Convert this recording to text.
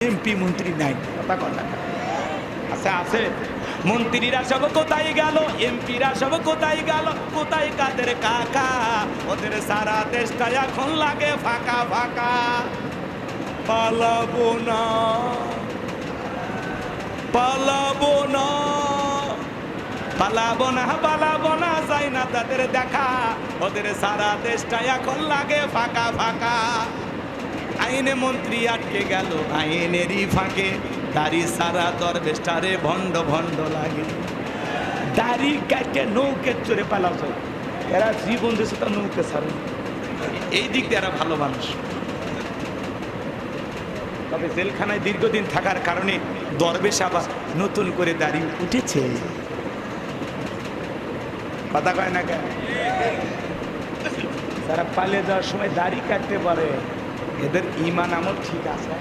MP মন্ত্রী নাই, কথা কর না। আচ্ছা আছে, মন্ত্রীরা সব কোথায় গেল, এমপিরা সব কোথায় গেল, কোথায় কাদের কাকা, ওদের সারা দেশটা এখন লাগে ফাঁকা ফাঁকা। পালাবো না, পালাবো না, পালাবো না, পালাবো না, যাই না তাদের দেখা, ওদের সারা দেশটা এখন লাগে ফাঁকা ফাঁকা। আইনে মন্ত্রী আটকে গেল আইনেরই ফাঁকে, দাড়ি সারা দরবেশটারে ভণ্ড ভণ্ড লাগে। দাড়ি কাটে নৌকে চড়ে পালাচ্ছে, এরা জীবন দিয়েছে তার নৌকে ছাড়ে, এই দিক দিয়ে এরা ভালো মানুষ। তবে জেলখানায় দীর্ঘদিন থাকার কারণে দরবেশ আবার নতুন করে দাড়ি উঠেছে, কথা কয় না কেন? যারা পালিয়ে যাওয়ার সময় দাড়ি কাটতে পারে এদের ঈমান আমল ঠিক আছে।